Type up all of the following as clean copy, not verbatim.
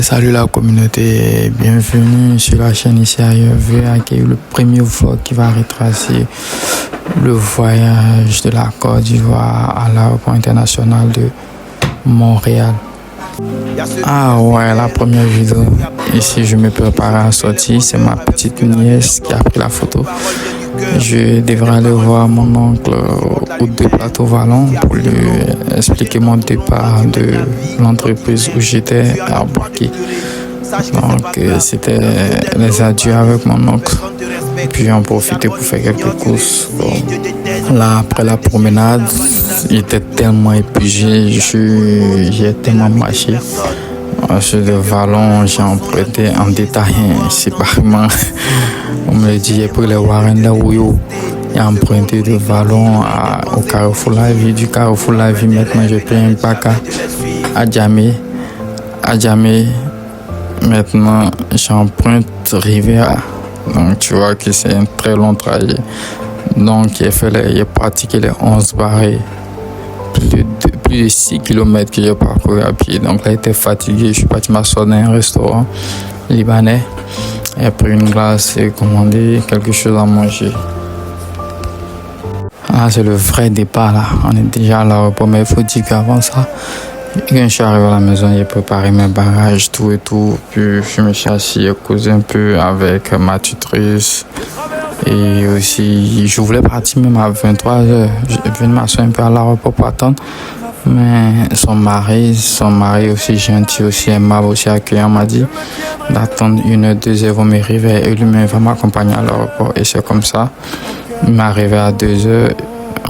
Salut la communauté, bienvenue sur la chaîne ici à Yeovil, accueillir le premier vlog qui va retracer le voyage de la Côte d'Ivoire à l'aéroport international de Montréal. Ah ouais, la première vidéo. Ici, je me prépare à sortir. C'est ma petite nièce qui a pris la photo. Je devrais aller voir mon oncle au de Plateau Vallon pour lui expliquer mon départ de l'entreprise où j'étais à Boaké. Donc, c'était les adieux avec mon oncle. Puis, on profitait pour faire quelques courses. Bon. Là, après la promenade, j'étais tellement épuisé, j'ai tellement marché. Sur le vallon, j'ai emprunté en détail séparément. On me dit, j'ai pris les Warren de Ouyo. J'ai emprunté le vallon au Carrefour La Vie. Du Carrefour La Vie, maintenant, j'ai pris un pack à Djamé. À Djamé, maintenant, j'emprunte Riviera. Donc, tu vois que c'est un très long trajet. Donc, j'ai pratiqué les 11 barres. Plus de 6 km que j'ai parcouru à pied. Donc là, j'étais fatigué. Je suis parti m'asseoir dans un restaurant libanais. J'ai pris une glace et commandé quelque chose à manger. Là, c'est le vrai départ. Là. On est déjà à l'aéroport, mais il faut dire qu'avant ça, quand je suis arrivé à la maison, j'ai préparé mes bagages, tout et tout. Puis je me suis assis, j'ai causé un peu avec ma tutrice. Et aussi, je voulais partir même à 23h. Je venais m'asseoir un peu à l'aéroport pour attendre. Mais son mari aussi gentil, aussi aimable, aussi accueillant, m'a dit d'attendre 1h, 2h, vont m'arriver et lui-même va m'accompagner à l'aéroport. Et c'est comme ça. Il m'est arrivé à 2h.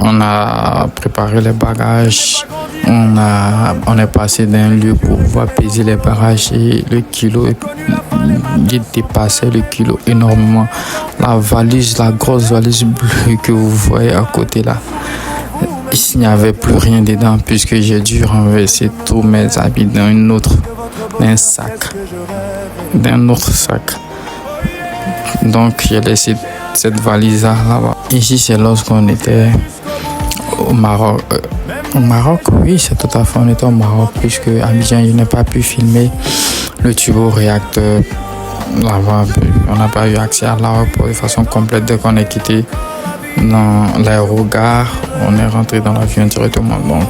On a préparé les bagages. On est passé d'un lieu pour pouvoir peser les bagages et le kilo. Il dépassait le kilo énormément. La valise, la grosse valise bleue que vous voyez à côté là. Il n'y avait plus rien dedans puisque j'ai dû renverser tous mes habits dans un sac. Donc j'ai laissé cette valise là-bas. Ici c'est lorsqu'on était au Maroc. Au Maroc, oui, c'est tout à fait. On était au Maroc puisque à Abidjan, je n'ai pas pu filmer le turbo-réacteur là-bas. On n'a pas eu accès à l'aéroport de façon complète dès qu'on est quitté dans l'aérogare. On est rentré dans l'avion directement. Donc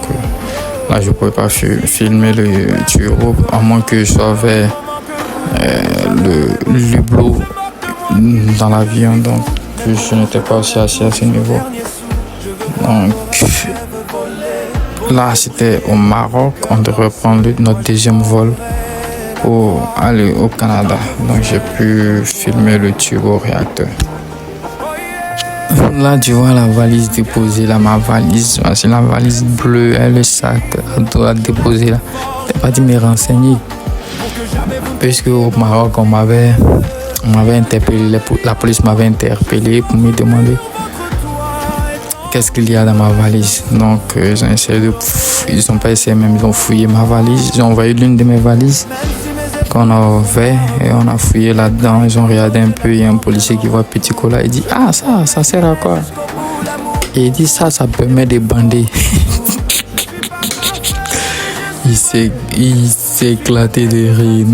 là, je ne pouvais pas filmer le turbo à moins que je sois vers le Hublot dans l'avion. Donc je n'étais pas aussi assis à ce niveau. Donc là, c'était au Maroc. On devrait prendre notre deuxième vol pour aller au Canada. Donc, j'ai pu filmer le turbo-réacteur. Là, tu vois la valise déposée. Là, ma valise, c'est la valise bleue et le sac à déposer là. Je n'ai pas dit me renseigner. Puisque au Maroc, on m'avait interpellé. La police m'avait interpellé pour me demander qu'est-ce qu'il y a dans ma valise. Donc ils ont pas essayé même, ils ont fouillé ma valise. Ils ont envoyé l'une de mes valises qu'on a ouvert et on a fouillé là-dedans. Ils ont regardé un peu, il y a un policier qui voit petit cola, il dit ah ça sert à quoi? Et il dit ça permet de bander. Il s'est éclaté de rire.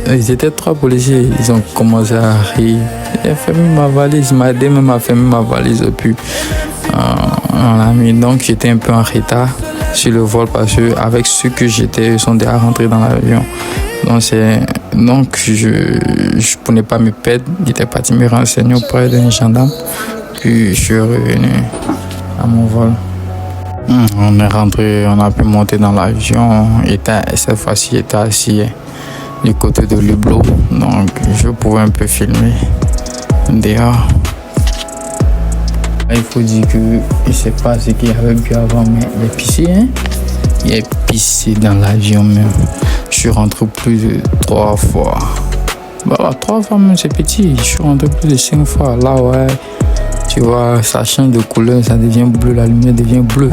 Ils étaient 3 policiers, ils ont commencé à rire. J'ai fermé ma valise, il m'a aidé même à fermer ma valise et puis donc j'étais un peu en retard sur le vol parce que avec ceux que j'étais, ils sont déjà rentrés dans l'avion. Donc je ne pas me perdre. J'étais parti me renseigner auprès d'un gendarme. Puis je suis revenu à mon vol. On est rentré, on a pu monter dans l'avion. Cette fois-ci, j'étais assis du côté de l'Hublot. Donc je pouvais un peu filmer dehors. Il faut dire que je ne sais pas ce qu'il y avait bu avant, mais il est pissé, hein? Il est pissé dans l'avion même. Je suis rentré plus de 3 fois. 3 fois même, c'est petit. Je suis rentré plus de 5 fois. Là, ouais, tu vois, ça change de couleur, ça devient bleu, la lumière devient bleue.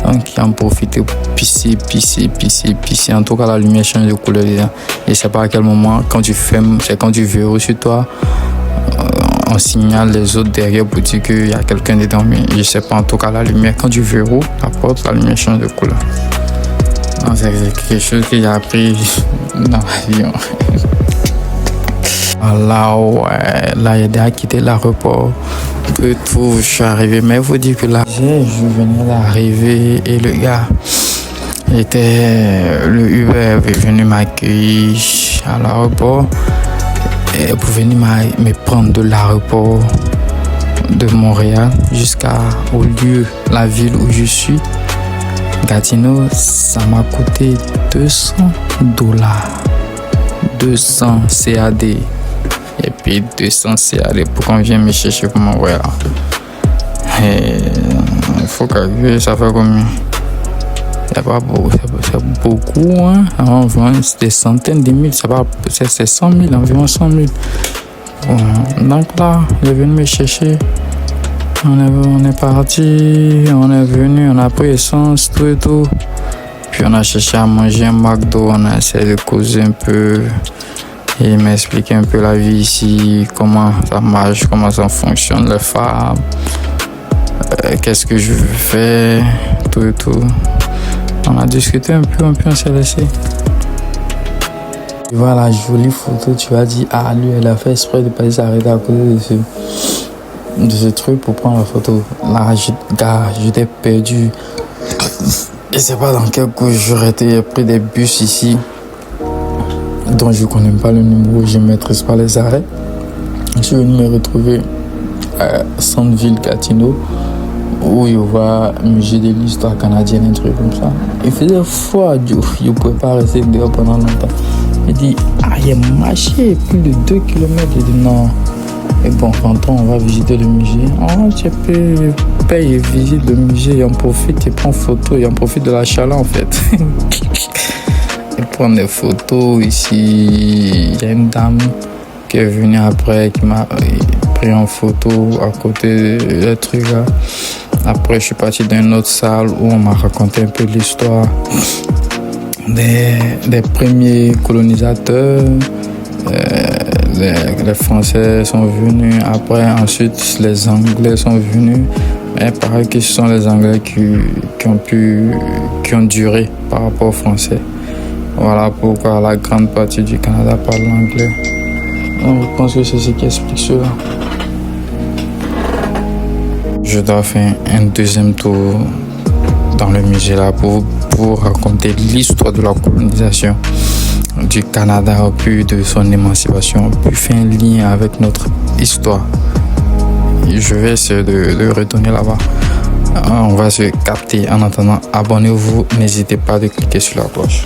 Donc, il en profite pour pisser. En tout cas, la lumière change de couleur. Et je ne sais pas à quel moment, quand tu fermes, c'est quand tu verrouilles sur toi. On signale les autres derrière pour dire qu'il y a quelqu'un dedans, mais je sais pas, en tout cas la lumière, quand tu verrouilles la porte, la lumière change de couleur. Non, c'est quelque chose que j'ai appris dans l'avion. Là, ouais, là, il a déjà quitté l'aéroport. Tout, je suis arrivé. Mais il faut dire que là, je venais d'arriver et le gars le Uber est venu m'accueillir à l'aéroport et pour venir me prendre de l'aéroport de Montréal jusqu'au lieu, la ville où je suis, Gatineau. Ça m'a coûté $200. 200 CAD. Et puis 200 CAD pour qu'on vienne me chercher pour m'envoyer là. Et il faut calculer, ça fait combien? C'est pas beaucoup, c'est beaucoup, hein. Environ des centaines de mille, c'est 100 000, environ 100 000. Bon, donc là, il est venu me chercher. On est parti, on est venu, on a pris essence, tout et tout. Puis on a cherché à manger un McDo, on a essayé de causer un peu. Et il m'a expliqué un peu la vie ici, comment ça marche, comment ça fonctionne, les femmes, qu'est-ce que je fais, tout et tout. On a discuté un peu, on s'est laissé. Tu vois la jolie photo, tu vas dire, ah lui, elle a fait exprès de pas s'arrêter à côté de ce truc pour prendre la photo. Là, j'étais perdu. Je sais pas dans quel coup j'aurais été pris des bus ici, dont je connais pas le numéro, je maîtrise pas les arrêts. Je suis venu me retrouver à Centre-Ville Gatineau, où il y a un musée de l'histoire canadienne, un truc comme ça. Il faisait froid, je ne pouvais pas rester dehors pendant longtemps. Il dit, il a marché plus de 2 km. Je dis non. Et bon, quand on va visiter le musée, tu peux payer et visiter le musée, et en profite, tu prends photo, et en profite de la chaleur en fait. Et prendre des photos ici. Il y a une dame qui est venue après, qui m'a pris en photo à côté des trucs là. Après, je suis parti dans une autre salle où on m'a raconté un peu l'histoire des premiers colonisateurs. Les Français sont venus, après, ensuite, les Anglais sont venus. Mais pareil que ce sont les Anglais qui ont duré par rapport aux Français. Voilà pourquoi la grande partie du Canada parle l'anglais. Donc, je pense que c'est ce qui explique cela. Je dois faire un deuxième tour dans le musée là pour raconter l'histoire de la colonisation du Canada, puis de son émancipation, puis faire un lien avec notre histoire. Je vais essayer de retourner là-bas. On va se capter. En attendant, abonnez-vous. N'hésitez pas à cliquer sur la cloche.